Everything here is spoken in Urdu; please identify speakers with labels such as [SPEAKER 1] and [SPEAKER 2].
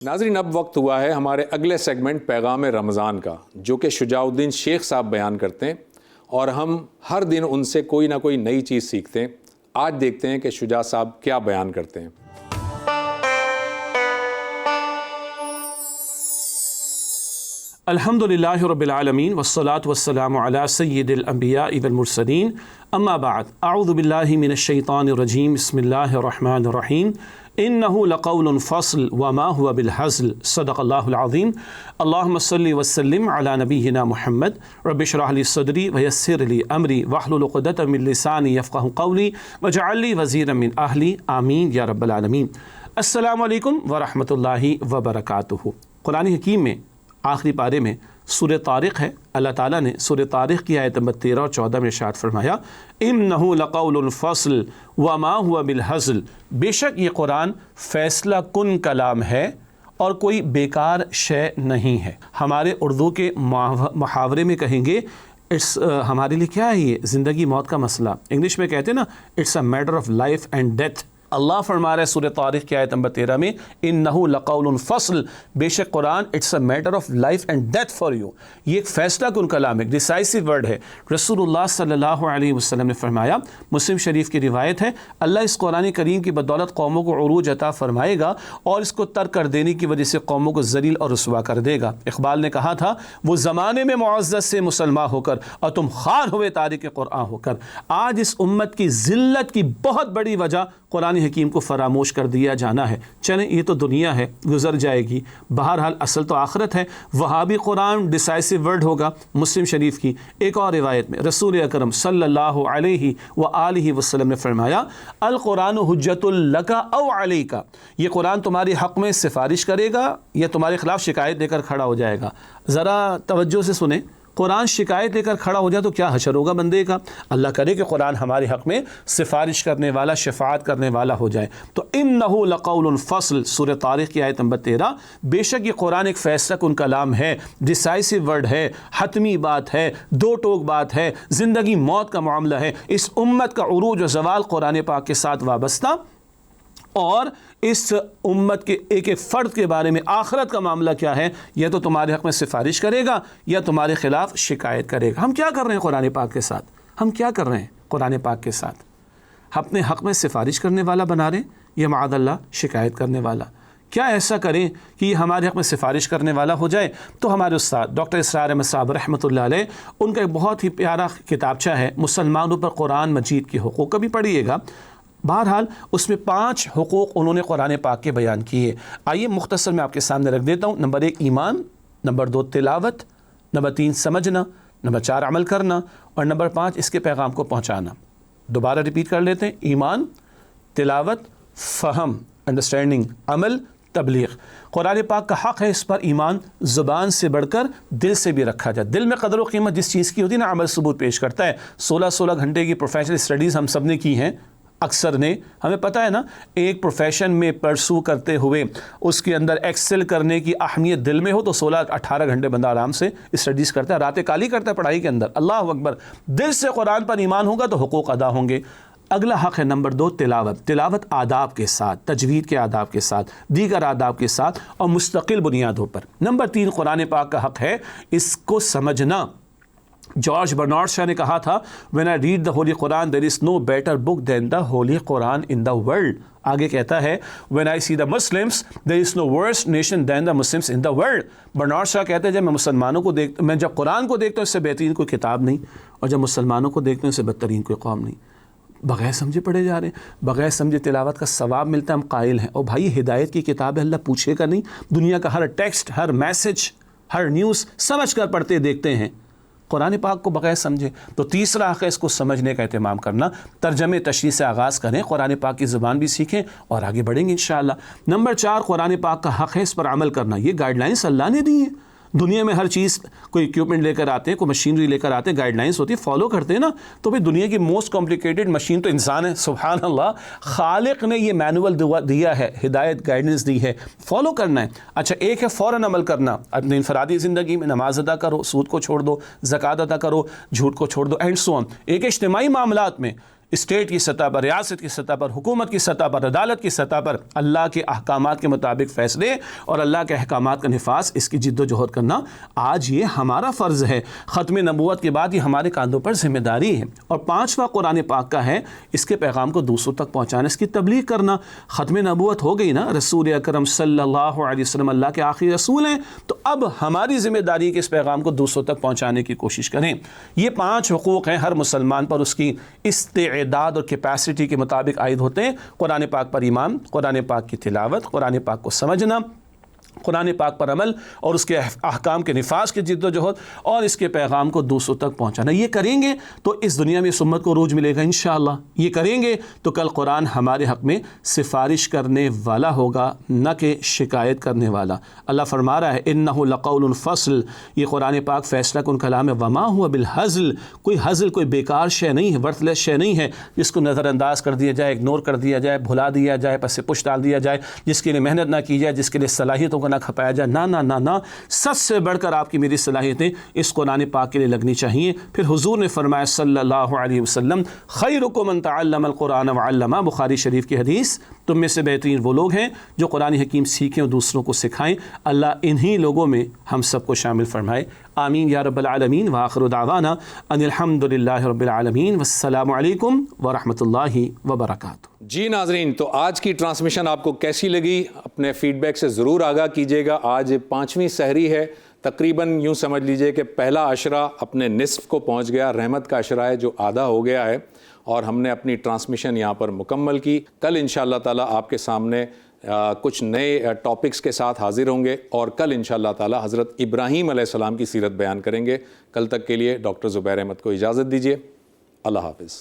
[SPEAKER 1] ناظرین، اب وقت ہوا ہے ہمارے اگلے سیگمنٹ پیغام رمضان کا، جو کہ شجاع الدین شیخ صاحب بیان کرتے ہیں اور ہم ہر دن ان سے کوئی نہ کوئی نئی چیز سیکھتے ہیں۔ آج دیکھتے ہیں کہ شجاع صاحب کیا بیان کرتے ہیں۔
[SPEAKER 2] الحمدللہ رب العالمین والصلاة والسلام علی سید الانبیاء والمرسلین، اما بعد، اعوذ باللہ من الشیطان الرجیم، بسم اللہ الرحمن الرحیم، انہ لقول فصل وما هو بالحزل، صدق اللہ العظیم۔ اللہم صلی وسلم علی نبینا محمد، رب اشرح لی صدری ویسر لی امری واحلل عقدۃ من لسانی یفقہوا قولی واجعل لی وزیرا من اہلی، آمین یا رب العالمین۔ السلام علیکم ورحمۃ اللہ وبرکاتہ۔ قرآن حکیم میں آخری پارے میں سورہ طارق ہے۔ اللہ تعالیٰ نے سورہ طارق کی آیت نمبر 13 اور 14 میں ارشاد فرمایا، انہ لقول فصل وما هو بالحزل، بے شک یہ قرآن فیصلہ کن کلام ہے اور کوئی بیکار شے نہیں ہے۔ ہمارے اردو کے محاورے میں کہیں گے ہمارے لیے کیا ہے یہ زندگی موت کا مسئلہ، انگلش میں کہتے ہیں نا it's a matter of life and death. اللہ فرما رہا ہے سورہ طارق کی آیت نمبر 13 میں، انہ لقول فصل، بے شک قرآن it's a matter of life and death for you, یہ ایک فیصلہ کن کلام ہے، ڈیسائسو ورڈ ہے۔ رسول اللہ صلی اللہ علیہ وسلم نے فرمایا، مسلم شریف کی روایت ہے، اللہ اس قرآن کریم کی بدولت قوموں کو عروج عطا فرمائے گا اور اس کو ترک کر دینے کی وجہ سے قوموں کو ذلیل اور رسوا کر دے گا۔ اقبال نے کہا تھا، وہ زمانے میں معزز سے مسلمان ہو کر اور تم خوار ہوئے تارک قرآن ہو کر۔ آج اس امت کی ذلت کی بہت بڑی وجہ قرآن حکیم کو فراموش کر دیا جانا ہے۔ چلیں یہ تو دنیا ہے، گزر جائے گی، بہرحال اصل تو آخرت ہے۔ وہابی قرآن ڈیسائسو ورڈ ہوگا۔ مسلم شریف کی ایک اور روایت میں رسول اکرم صلی اللہ علیہ وآلہ وسلم نے فرمایا، القرآن حجت لک او علیک، یہ قرآن تمہاری حق میں سفارش کرے گا یا تمہارے خلاف شکایت لے کر کھڑا ہو جائے گا۔ ذرا توجہ سے سنیں، قرآن شکایت لے کر کھڑا ہو جائے تو کیا حشر ہوگا بندے کا۔ اللہ کرے کہ قرآن ہمارے حق میں سفارش کرنے والا، شفاعت کرنے والا ہو جائے۔ تو انہ لقول فصل، سورہ طارق کی آیت نمبر 13، بے شک یہ قرآن ایک فیصلہ کن کلام ہے، ڈیسائسو ورڈ ہے، حتمی بات ہے، دو ٹوک بات ہے، زندگی موت کا معاملہ ہے۔ اس امت کا عروج و زوال قرآن پاک کے ساتھ وابستہ، اور اس امت کے ایک ایک فرد کے بارے میں آخرت کا معاملہ کیا ہے، یا تو تمہارے حق میں سفارش کرے گا یا تمہارے خلاف شکایت کرے گا۔ ہم کیا کر رہے ہیں قرآن پاک کے ساتھ؟ ہم کیا کر رہے ہیں قرآن پاک کے ساتھ؟ اپنے حق میں سفارش کرنے والا بنا رہے ہیں یا معاذ اللہ شکایت کرنے والا؟ کیا ایسا کریں کہ یہ ہمارے حق میں سفارش کرنے والا ہو جائے؟ تو ہمارے استاد ڈاکٹر اسرار احمد صاحب رحمۃ اللہ علیہ، ان کا ایک بہت ہی پیارا کتابچہ ہے مسلمانوں پر قرآن مجید کے حقوق، کبھی پڑھیے گا۔ بہرحال اس میں 5 حقوق انہوں نے قرآن پاک کے بیان کیے۔ آئیے مختصر میں آپ کے سامنے رکھ دیتا ہوں۔ نمبر 1 ایمان، نمبر 2 تلاوت، نمبر 3 سمجھنا، نمبر 4 عمل کرنا، اور نمبر 5 اس کے پیغام کو پہنچانا۔ دوبارہ ریپیٹ کر لیتے ہیں، ایمان، تلاوت، فہم، انڈرسٹینڈنگ، عمل، تبلیغ۔ قرآن پاک کا حق ہے اس پر ایمان زبان سے بڑھ کر دل سے بھی رکھا جائے۔ دل میں قدر و قیمت جس چیز کی ہوتی ہے نا، عمل ثبوت پیش کرتا ہے۔ 16 گھنٹے کی پروفیشنل اسٹڈیز ہم سب نے کی ہیں، اکثر نے، ہمیں پتہ ہے نا، ایک پروفیشن میں پرسو کرتے ہوئے اس کے اندر ایکسل کرنے کی اہمیت دل میں ہو تو 16-18 گھنٹے بندہ آرام سے اسٹڈیز کرتا ہے، راتیں کالی کرتا ہے پڑھائی کے اندر۔ اللہ اکبر، دل سے قرآن پر ایمان ہوگا تو حقوق ادا ہوں گے۔ اگلا حق ہے نمبر 2 تلاوت۔ تلاوت آداب کے ساتھ، تجوید کے آداب کے ساتھ، دیگر آداب کے ساتھ اور مستقل بنیادوں پر۔ نمبر 3 قرآن پاک کا حق ہے اس کو سمجھنا۔ جارج برنارڈ شاہ نے کہا تھا، when I read the Holy Quran there is no better book than the Holy Quran in the world۔ آگے کہتا ہے when I see the Muslims there is no worse nation than the Muslims in the world۔ Bernard Shaw کہتے ہیں جب میں مسلمانوں کو دیکھتا، میں جب قرآن کو دیکھتا ہوں اس سے بہترین کوئی کتاب نہیں، اور جب مسلمانوں کو دیکھتا ہوں اس سے بدترین کوئی قوم نہیں۔ بغیر سمجھے پڑھے جا رہے ہیں، بغیر سمجھے تلاوت کا ثواب ملتا ہے، ہم قائل ہیں۔ اور بھائی ہدایت کی کتاب ہے، اللہ پوچھے گا نہیں۔ دنیا کا ہر ٹیکسٹ، ہر میسج، ہر نیوز سمجھ کر پڑھتے دیکھتے ہیں، قرآن پاک کو بغیر سمجھے۔ تو تیسرا حق ہے اس کو سمجھنے کا اہتمام کرنا۔ ترجمے تشریح سے آغاز کریں، قرآن پاک کی زبان بھی سیکھیں اور آگے بڑھیں گے انشاءاللہ۔ نمبر 4 قرآن پاک کا حق ہے اس پر عمل کرنا۔ یہ گائیڈ لائنس اللہ نے دی ہیں۔ دنیا میں ہر چیز، کوئی اکوپمنٹ لے کر آتے ہیں، کوئی مشینری لے کر آتے ہیں، گائیڈ لائنس ہوتی ہے، فالو کرتے ہیں نا۔ تو بھئی دنیا کی موسٹ کمپلیکیٹڈ مشین تو انسان ہے، سبحان اللہ۔ خالق نے یہ مینول دیا ہے، ہدایت گائیڈنس دی ہے، فالو کرنا ہے۔ اچھا، ایک ہے فوراً عمل کرنا اپنی انفرادی زندگی میں، نماز ادا کرو، سود کو چھوڑ دو، زکوٰۃ ادا کرو، جھوٹ کو چھوڑ دو، اینڈ سو آن۔ ایک اجتماعی معاملات میں، اسٹیٹ کی سطح پر، ریاست کی سطح پر، حکومت کی سطح پر، عدالت کی سطح پر اللہ کے احکامات کے مطابق فیصلے اور اللہ کے احکامات کا نفاذ، اس کی جد و جہد کرنا آج یہ ہمارا فرض ہے۔ ختم نبوت کے بعد یہ ہمارے کاندھوں پر ذمہ داری ہے۔ اور پانچواں قرآن پاک کا ہے، اس کے پیغام کو دوسروں تک پہنچانا، اس کی تبلیغ کرنا۔ ختم نبوت ہو گئی نا، رسول اکرم صلی اللہ علیہ وسلم اللہ کے آخری رسول ہیں، تو اب ہماری ذمہ داری ہے کہ اس پیغام کو دوسروں تک پہنچانے کی کوشش کریں۔ یہ 5 حقوق ہیں ہر مسلمان پر، اس کی استعداد اور کیپیسٹی کے مطابق عائد ہوتے ہیں۔ قرآن پاک پر ایمان، قرآن پاک کی تلاوت، قرآن پاک کو سمجھنا، قرآن پاک پر عمل اور اس کے احکام کے نفاذ کی جد و جہد، اور اس کے پیغام کو دوسروں تک پہنچانا۔ یہ کریں گے تو اس دنیا میں اس امت کو عروج ملے گا انشاءاللہ۔ یہ کریں گے تو کل قرآن ہمارے حق میں سفارش کرنے والا ہوگا، نہ کہ شکایت کرنے والا۔ اللہ فرما رہا ہے انہ لقول فصل، یہ قرآن پاک فیصلہ کن کلام ہے۔ وما ہوا بالہزل، کوئی ہزل، کوئی بیکار شے نہیں ہے، ورتھ لیس شے نہیں ہے جس کو نظر انداز کر دیا جائے، اگنور کر دیا جائے، بھلا دیا جائے، پس سے پش ڈال دیا جائے، جس کے لیے محنت نہ کی جائے، جس کے لیے صلاحیتوں کو نہ کھپایا جائے۔ نہ نہ نہ نہ، سب سے بڑھ کر آپ کی میری صلاحیتیں اس قرآن پاک کے لیے لگنی چاہیے۔ پھر حضور نے فرمایا صلی اللہ علیہ وسلم، خیرکم من تعلم القرآن وعلمہ، بخاری شریف کی حدیث، تم میں سے بہترین وہ لوگ ہیں جو قرآن حکیم سیکھیں اور دوسروں کو سکھائیں۔ اللہ انہی لوگوں میں ہم سب کو شامل فرمائے، آمین یا رب العالمین۔ وآخر دعوانا ان الحمد للہ رب العالمین، والسلام علیکم ورحمۃ اللہ وبرکاتہ۔
[SPEAKER 1] جی ناظرین، تو آج کی ٹرانسمیشن آپ کو کیسی لگی؟ اپنے فیڈ بیک سے ضرور آگاہ کیجیے گا۔ آج 5ویں سحری ہے، تقریباً یوں سمجھ لیجئے کہ پہلا عشرہ اپنے نصف کو پہنچ گیا، رحمت کا عشرہ ہے جو آدھا ہو گیا ہے، اور ہم نے اپنی ٹرانسمیشن یہاں پر مکمل کی۔ کل انشاءاللہ تعالی آپ کے سامنے کچھ نئے ٹاپکس کے ساتھ حاضر ہوں گے، اور کل انشاءاللہ تعالی حضرت ابراہیم علیہ السلام کی سیرت بیان کریں گے۔ کل تک کے لیے ڈاکٹر زبیر احمد کو اجازت دیجیے۔ اللہ حافظ۔